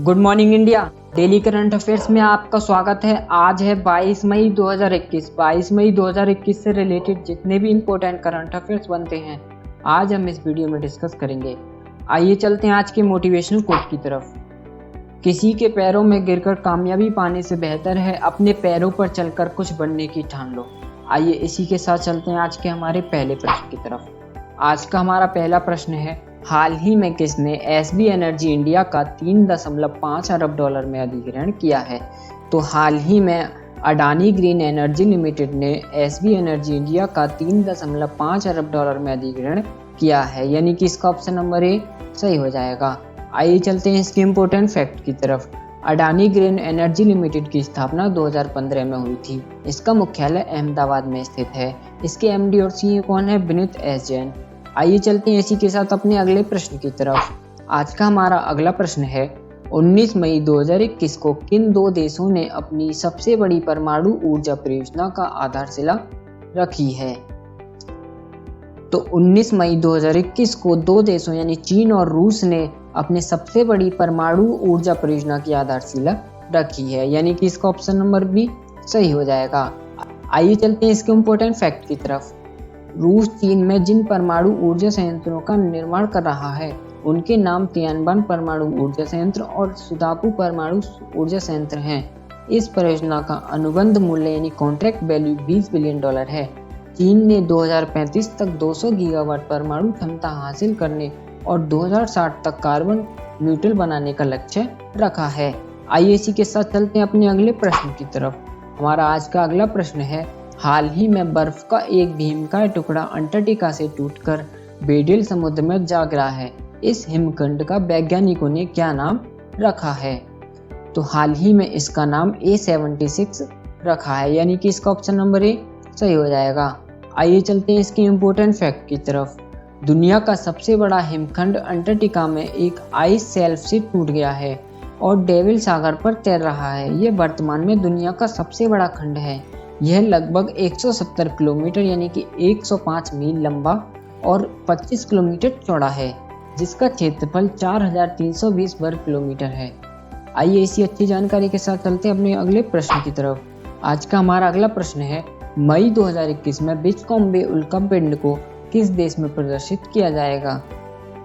Good morning India. Daily current affairs में आपका स्वागत है। आज है 22 मई 2021। 22 मई 2021 से रिलेटेड जितने भी इंपॉर्टेंट करंट अफेयर्स बनते हैं आज हम इस वीडियो में डिस्कस करेंगे। आइए चलते हैं आज के मोटिवेशनल कोट की तरफ। किसी के पैरों में गिरकर कामयाबी पाने से बेहतर है अपने पैरों पर चलकर कुछ बनने की ठान लो। आइए इसी के साथ चलते हैं आज के हमारे पहले प्रश्न की तरफ। आज का हमारा पहला प्रश्न है, हाल ही में किसने एसबी एनर्जी इंडिया का 3.5 अरब डॉलर में अधिग्रहण किया है? तो हाल ही में अडानी ग्रीन एनर्जी लिमिटेड ने एसबी एनर्जी इंडिया का 3.5 अरब डॉलर में अधिग्रहण किया है, यानी कि इसका ऑप्शन नंबर ए सही हो जाएगा। आइए चलते हैं इसके इम्पोर्टेंट फैक्ट की तरफ। अडानी ग्रीन एनर्जी लिमिटेड की स्थापना 2015 में हुई थी। इसका मुख्यालय अहमदाबाद में स्थित है। इसके एमडी और सीईओ कौन है? विनीत एस जैन। आइए चलते हैं इसी के साथ अपने अगले प्रश्न की तरफ। आज का हमारा अगला प्रश्न है, 19 मई 2021 को किन दो देशों ने अपनी सबसे बड़ी परमाणु ऊर्जा परियोजना का आधारशिला रखी है? तो 19 मई 2021 को दो देशों यानी चीन और रूस ने अपने सबसे बड़ी परमाणु ऊर्जा परियोजना की आधारशिला रखी है, यानी कि इसका ऑप्शन नंबर बी सही हो जाएगा। आइए चलते हैं इसके इम्पोर्टेंट फैक्ट की तरफ। रूस चीन में जिन परमाणु ऊर्जा संयंत्रों का निर्माण कर रहा है उनके नाम तियानबन परमाणु ऊर्जा संयंत्र और सुदाकू परमाणु ऊर्जा संयंत्र हैं। इस परियोजना का अनुबंध मूल्य यानी कॉन्ट्रैक्ट वैल्यू 20 बिलियन डॉलर है। चीन ने 2035 तक 200 गीगावाट परमाणु क्षमता हासिल करने और 2060 तक कार्बन न्यूट्रल बनाने का लक्ष्य रखा है। आइए इसी के साथ चलते हैं अपने अगले प्रश्न की तरफ। हमारा आज का अगला प्रश्न है, हाल ही में बर्फ का एक भीमकाय टुकड़ा अंटार्कटिका से टूटकर बेडल समुद्र में जा गिरा है। इस हिमखंड का वैज्ञानिकों ने क्या नाम रखा है? तो हाल ही में इसका नाम A76 रखा है, यानी कि इसका ऑप्शन नंबर ए सही हो जाएगा। आइए चलते हैं इसके इम्पोर्टेंट फैक्ट की तरफ। दुनिया का सबसे बड़ा हिमखंड अंटार्कटिका में एक आइस शेल्फ से टूट गया है और डेविल सागर पर तैर रहा है। यह वर्तमान में दुनिया का सबसे बड़ा खंड है। यह लगभग 170 किलोमीटर यानी कि 105 मील लंबा और 25 किलोमीटर चौड़ा है, जिसका क्षेत्रफल 4320 वर्ग किलोमीटर है। आइए इसी अच्छी जानकारी के साथ चलते हैं अपने अगले प्रश्न की तरफ। आज का हमारा अगला प्रश्न है, मई 2021 में बिचकॉम्बे उल्कापिंड को किस देश में प्रदर्शित किया जाएगा?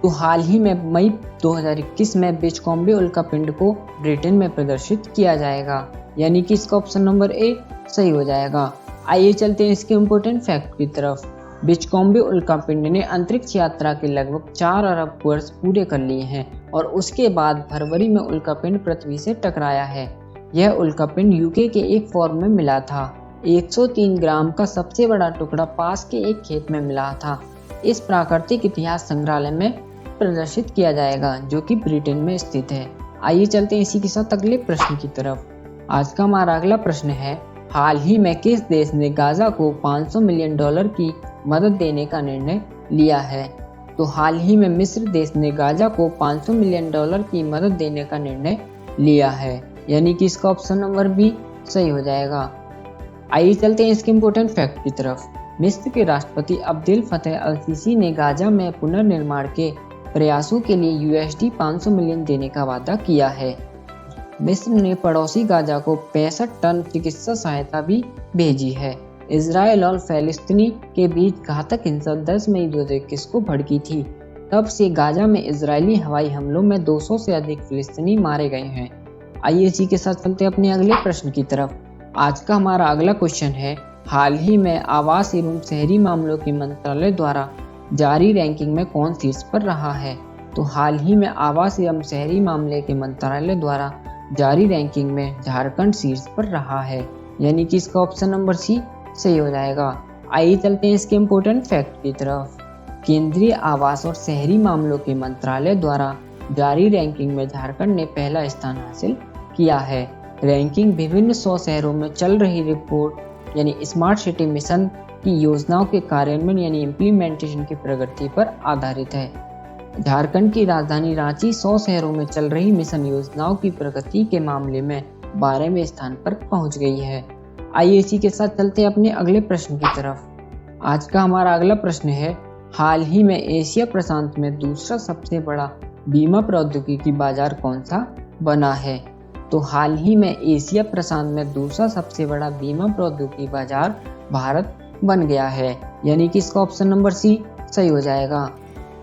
तो हाल ही में मई 2021 में बिचकॉम्बे उल्कापिंड को ब्रिटेन में प्रदर्शित किया जाएगा, यानी कि इसका ऑप्शन नंबर ए सही हो जाएगा। आइए चलते हैं इसके इम्पोर्टेंट फैक्ट की तरफ। बिचकॉम्बे उल्कापिंड ने अंतरिक्ष यात्रा के लगभग 4 अरब वर्ष पूरे कर लिए हैं और उसके बाद फरवरी में उल्कापिंड पृथ्वी से टकराया है। यह उल्कापिंड यूके के एक फॉर्म में मिला था। 103 ग्राम का सबसे बड़ा टुकड़ा पास के एक खेत में मिला था। इस प्राकृतिक इतिहास संग्रहालय में प्रदर्शित किया जाएगा, जो कि ब्रिटेन में स्थित है। आइए चलते हैं इसी के साथ अगले प्रश्न की तरफ। आज का हमारा अगला प्रश्न है, हाल ही में किस देश ने गाजा को 500 मिलियन डॉलर की मदद देने का निर्णय लिया है? तो हाल ही में मिस्र देश ने गाजा को 500 मिलियन डॉलर की मदद देने का निर्णय लिया है, यानी कि इसका ऑप्शन नंबर बी सही हो जाएगा। आइए चलते हैं इसके इम्पोर्टेंट फैक्ट की तरफ। मिस्र के राष्ट्रपति अब्देल फतेह अल सीसी ने गाजा में पुनर्निर्माण के प्रयासों के लिए USD 500 मिलियन देने का वादा किया है। मिस्र ने पड़ोसी गाजा को 65 टन चिकित्सा सहायता भी भेजी है। इजराइल और फलस्तीनी के बीच घातक हिंसा 10 मई 2021 को भड़की थी। तब से गाजा में इजरायली हवाई हमलों में 200 से अधिक फिलिस्तीनी मारे गए हैं। आइए इसी के साथ चलते हैं अपने अगले प्रश्न की तरफ। आज का हमारा अगला क्वेश्चन है, हाल ही में आवास एवं शहरी मामलों के मंत्रालय द्वारा जारी रैंकिंग में कौन शीर्ष पर रहा है? तो हाल ही में आवास एवं शहरी मामले के मंत्रालय द्वारा जारी रैंकिंग में झारखंड शीर्ष पर रहा है, यानी कि इसका ऑप्शन नंबर सी सही हो जाएगा। आइए चलते हैं इसके इम्पोर्टेंट फैक्ट की तरफ। केंद्रीय आवास और शहरी मामलों के मंत्रालय द्वारा जारी रैंकिंग में झारखंड ने पहला स्थान हासिल किया है। रैंकिंग विभिन्न 100 शहरों में चल रही रिपोर्ट यानी स्मार्ट सिटी मिशन की योजनाओं के कार्यान्वयन यानी इम्प्लीमेंटेशन की प्रगति पर आधारित है। झारखंड की राजधानी रांची 100 शहरों में चल रही मिशन योजनाओं की प्रगति के मामले में 12वें स्थान पर पहुंच गई है। आइए इसी के साथ चलते हैं अपने अगले प्रश्न की तरफ। आज का हमारा अगला प्रश्न है, हाल ही में एशिया प्रशांत में दूसरा सबसे बड़ा बीमा प्रौद्योगिकी बाजार कौन सा बना है। तो हाल ही में एशिया प्रशांत में दूसरा सबसे बड़ा बीमा प्रौद्योगिकी बाजार भारत बन गया है, यानी कि इसका ऑप्शन नंबर सी सही हो जाएगा।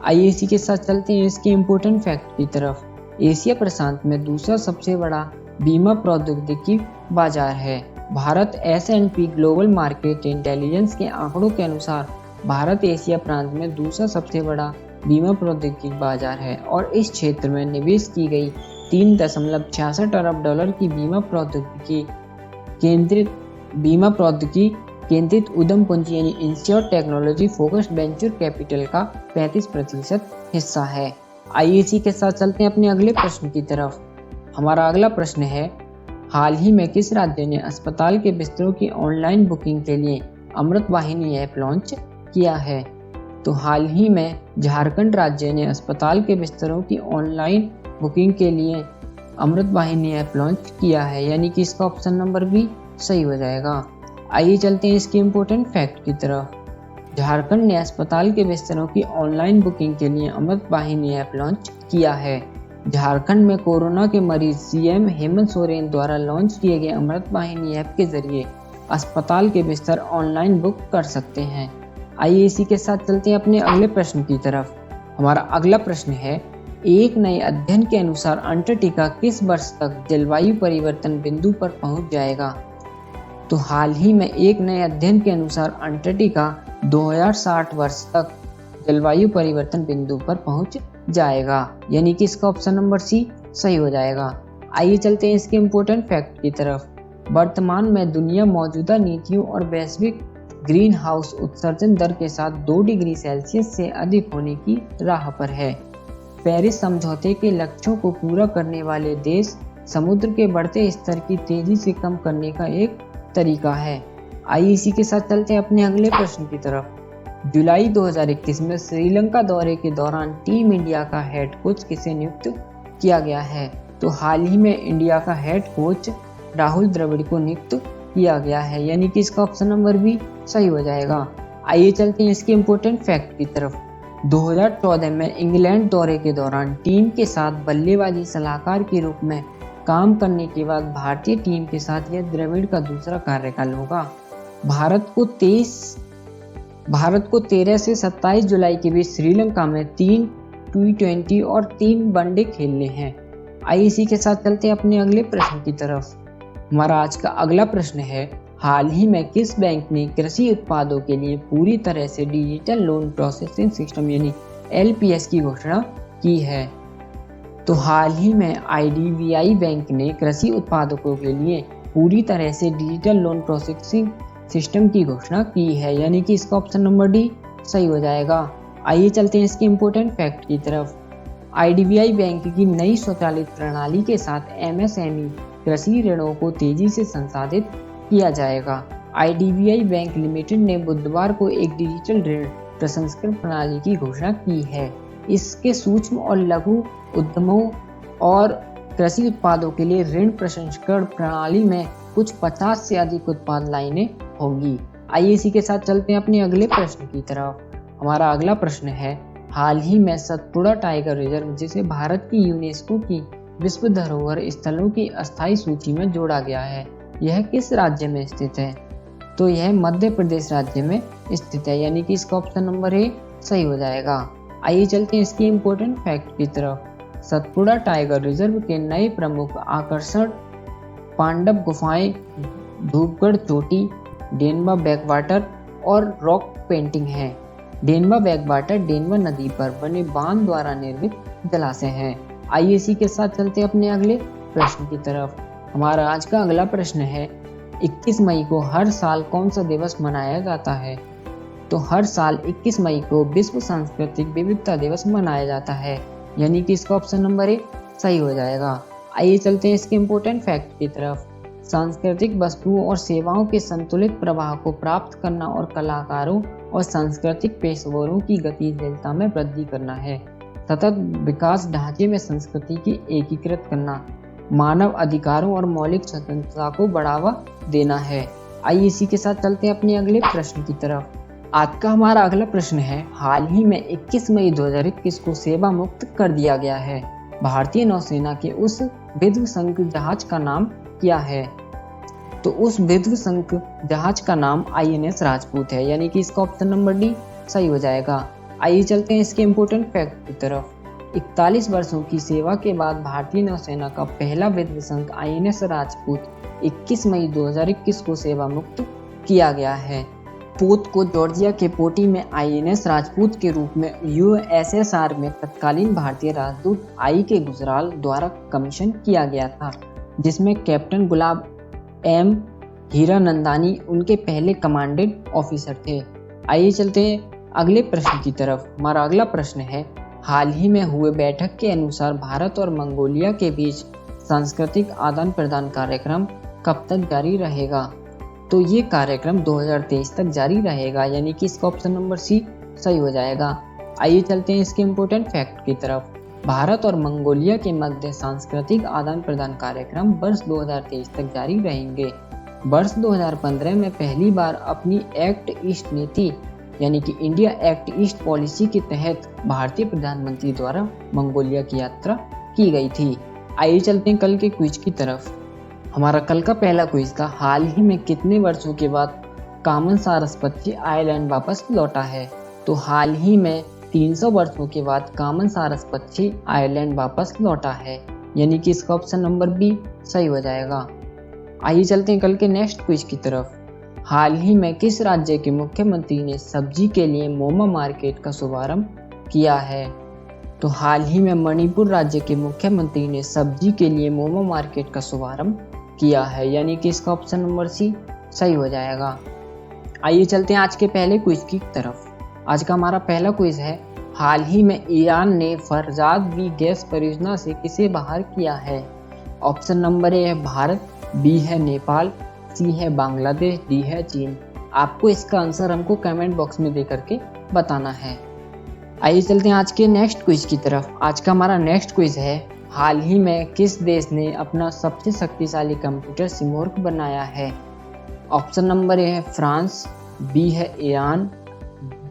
आइए इसी के साथ चलते हैं इसके इम्पोर्टेंट फैक्ट की तरफ। एशिया प्रशांत में दूसरा सबसे बड़ा बीमा प्रौद्योगिकी बाजार है। Bharat S&P global market intelligence के आंकड़ों के अनुसार भारत एशिया प्रांत में दूसरा सबसे बड़ा बीमा प्रौद्योगिकी बाजार है और इस क्षेत्र में निवेश की गई 3.66 अरब डॉलर की बीमा प्रौद्योगिकी केंद्रित उद्यम पूंजी यानी institute technology focused venture capital का 35% हिस्सा है। आइए इसी के साथ चलते हैं अपने अगले प्रश्न की तरफ। हमारा अगला प्रश्न है, हाल ही में किस राज्य ने अस्पताल के बिस्तरों की ऑनलाइन बुकिंग के लिए अमृत वाहिनी ऐप लॉन्च किया है? तो हाल ही में झारखंड राज्य ने अस्पताल के बिस्तरों की ऑनलाइन बुकिंग के लिए अमृत वाहिनी ऐप लॉन्च किया है, यानी कि इसका ऑप्शन नंबर बी सही हो जाएगा। आइए चलते हैं इसके इम्पोर्टेंट फैक्ट की तरफ। झारखंड ने अस्पताल के बिस्तरों की ऑनलाइन बुकिंग के लिए अमृत वाहिनी ऐप लॉन्च किया है। झारखंड में कोरोना के मरीज सीएम हेमंत सोरेन द्वारा लॉन्च किए गए अमृत वाहिनी ऐप के जरिए अस्पताल के बिस्तर ऑनलाइन बुक कर सकते हैं। आइए इसी के साथ चलते हैं अपने अगले प्रश्न की तरफ। हमारा अगला प्रश्न है, एक नए अध्ययन के अनुसार अंटार्कटिका किस वर्ष तक जलवायु परिवर्तन बिंदु पर पहुंच जाएगा? तो हाल ही में एक नए अध्ययन के अनुसार अंटार्कटिका 2060 वर्ष तक जलवायु परिवर्तन बिंदु पर पहुंच जाएगा, यानी कि इसका ऑप्शन नंबर सी सही हो जाएगा। आइए चलते हैं इसके इम्पोर्टेंट फैक्ट की तरफ। वर्तमान में दुनिया मौजूदा नीतियों और वैश्विक ग्रीन हाउस उत्सर्जन दर के साथ 2 डिग्री सेल्सियस से अधिक होने की राह पर है। पेरिस समझौते के लक्ष्यों को पूरा करने वाले देश समुद्र के बढ़ते स्तर की तेजी से कम करने का एक तरीका है। आइए इसी के साथ चलते हैं अपने अगले प्रश्न की तरफ। जुलाई 2021 में श्रीलंका दौरे के दौरान टीम इंडिया का हेड कोच किसे नियुक्त किया गया है? तो हाल ही में इंडिया का हेड कोच राहुल द्रविड़ को नियुक्त किया गया है, यानी कि इसका ऑप्शन नंबर भी सही हो जाएगा। आइए चलते हैं इसके इम्पोर्टेंट फैक्ट की तरफ। 2014 में इंग्लैंड दौरे के दौरान टीम के साथ बल्लेबाजी सलाहकार के रूप में काम करने के बाद भारतीय टीम के साथ यह द्रविड़ का दूसरा कार्यकाल होगा। भारत को 13 से 27 जुलाई के बीच श्रीलंका में 3 T20 और 3 वनडे खेलने हैं। आइए इसी के साथ चलते हैं अपने अगले प्रश्न की तरफ। हमारा आज का अगला प्रश्न है, हाल ही में किस बैंक ने कृषि उत्पादों के लिए पूरी तरह से डिजिटल लोन प्रोसेसिंग सिस्टम यानी LPS की घोषणा की है? तो हाल ही में IDBI बैंक ने कृषि उत्पादकों के लिए पूरी तरह से डिजिटल लोन प्रोसेसिंग सिस्टम की घोषणा की है, यानी कि इसका ऑप्शन नंबर डी सही हो जाएगा। आइए चलते हैं इसके इम्पोर्टेंट फैक्ट की तरफ। IDBI बैंक की नई स्वचालित प्रणाली के साथ MSME कृषि ऋणों को तेजी से संसाधित किया जाएगा। IDBI बैंक लिमिटेड ने बुधवार को एक डिजिटल ऋण प्रसंस्करण प्रणाली की घोषणा की है। इसके सूक्ष्म और लघु उद्यमों और कृषि उत्पादों के लिए ऋण प्रसंस्करण प्रणाली में कुछ 50 से अधिक उत्पाद लाइनें होंगी। आइए इसी के साथ चलते हैं अपने अगले प्रश्न की तरफ। हमारा अगला प्रश्न है, हाल ही में सतपुड़ा टाइगर रिजर्व, जिसे भारत की यूनेस्को की विश्व धरोहर स्थलों की अस्थायी सूची में जोड़ा गया है, यह किस राज्य में स्थित है? तो यह मध्य प्रदेश राज्य में स्थित है, यानी कि इसका ऑप्शन नंबर ए सही हो जाएगा। आइए चलते हैं इसकी इम्पोर्टेंट फैक्ट की तरफ। सतपुड़ा टाइगर रिजर्व के नए प्रमुख आकर्षण पांडव गुफाएं, धूपगढ़ चोटी, डेनवा बैकवाटर और रॉक पेंटिंग है। डेनवा बैकवाटर डेनवा नदी पर बने बांध द्वारा निर्मित जलाशय हैं। आइए इसी के साथ चलते हैं अपने अगले प्रश्न की तरफ। हमारा आज का अगला प्रश्न है, 21 मई को हर साल कौन सा दिवस मनाया जाता है? तो हर साल 21 मई को विश्व सांस्कृतिक विविधता दिवस मनाया जाता है, यानी कि इसका ऑप्शन नंबर ए सही हो जाएगा। आइए चलते हैं इसके इम्पोर्टेंट फैक्ट की तरफ। सांस्कृतिक वस्तुओं और सेवाओं के संतुलित प्रवाह को प्राप्त करना और कलाकारों और सांस्कृतिक पेशेवरों की गतिशीलता में वृद्धि करना है। सतत विकास ढांचे में संस्कृति की एकीकृत करना, मानव अधिकारों और मौलिक स्वतंत्रता को बढ़ावा देना है। आइए इसी के साथ चलते हैं अपने अगले प्रश्न की तरफ। आज का हमारा अगला प्रश्न है, हाल ही में 21 मई 2021 को सेवा मुक्त कर दिया गया है। भारतीय नौसेना के उस विध्वंसक जहाज का नाम क्या है? तो उस विध्वंसक जहाज का नाम INS राजपूत है, यानी कि इसका ऑप्शन नंबर डी सही हो जाएगा। आइए चलते हैं इसके इम्पोर्टेंट फैक्ट की तरफ। 41 वर्षों की सेवा के बाद भारतीय नौसेना का पहला विध्वंसक INS राजपूत 21 मई 2021 को सेवा मुक्त किया गया है। पोत को जॉर्जिया के पोर्टी में INS राजपूत के रूप में USSR में तत्कालीन भारतीय राजदूत आई के गुजराल द्वारा कमीशन किया गया था, जिसमें कैप्टन गुलाब M हीरानंदानी उनके पहले कमांडेंट ऑफिसर थे। आइए चलते हैं अगले प्रश्न की तरफ। हमारा अगला प्रश्न है, हाल ही में हुए बैठक के अनुसार भारत और मंगोलिया के बीच सांस्कृतिक आदान प्रदान कार्यक्रम कब तक जारी रहेगा? तो ये कार्यक्रम 2023 तक जारी रहेगा, यानी कि इसका ऑप्शन नंबर सी सही हो जाएगा। आइए चलते हैं इसके इम्पोर्टेंट फैक्ट की तरफ। भारत और मंगोलिया के मध्य सांस्कृतिक आदान प्रदान कार्यक्रम वर्ष 2023 तक जारी रहेंगे। वर्ष 2015 में पहली बार अपनी एक्ट ईस्ट नीति यानी कि इंडिया एक्ट ईस्ट पॉलिसी के तहत भारतीय प्रधानमंत्री द्वारा मंगोलिया की यात्रा की गई थी। आइए चलते हैं कल के क्विज की तरफ। हमारा कल का पहला क्विज था, हाल ही में कितने वर्षों के बाद कॉमन सारस पक्षी आयरलैंड वापस लौटा है? तो हाल ही में 300 वर्षों के बाद कॉमन सारस पक्षी आयरलैंड वापस लौटा है, यानी कि इसका ऑप्शन नंबर बी सही हो जाएगा। आइए चलते हैं कल के नेक्स्ट क्विज की तरफ। हाल ही में किस राज्य के मुख्यमंत्री ने सब्जी के लिए मोमा मार्केट का शुभारंभ किया है? तो हाल ही में मणिपुर राज्य के मुख्यमंत्री ने सब्जी के लिए मोमा मार्केट का शुभारंभ किया है, यानी कि इसका ऑप्शन नंबर सी सही हो जाएगा। आइए चलते हैं आज के पहले क्विज की तरफ। आज का हमारा पहला क्विज है, हाल ही में ईरान ने फरजाद-B गैस परियोजना से किसे बाहर किया है? ऑप्शन नंबर ए है भारत, बी है नेपाल, सी है बांग्लादेश, डी है चीन। आपको इसका आंसर हमको कमेंट बॉक्स में दे करके बताना है। आइए चलते हैं आज के नेक्स्ट क्विज की तरफ। आज का हमारा नेक्स्ट क्विज है, हाल ही में किस देश ने अपना सबसे शक्तिशाली कंप्यूटर सिमोर्ग बनाया है? ऑप्शन नंबर ए है फ्रांस, बी है ईरान,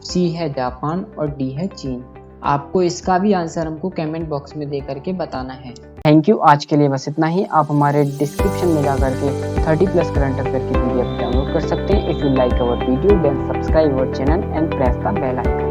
सी है जापान और डी है चीन। आपको इसका भी आंसर हमको कमेंट बॉक्स में दे करके बताना है। थैंक यू, आज के लिए बस इतना ही। आप हमारे डिस्क्रिप्शन में जाकर के 30+ करंट अफेयर की PDF डाउनलोड कर सकते हैं। If you like our video then subscribe our channel and press the bell icon.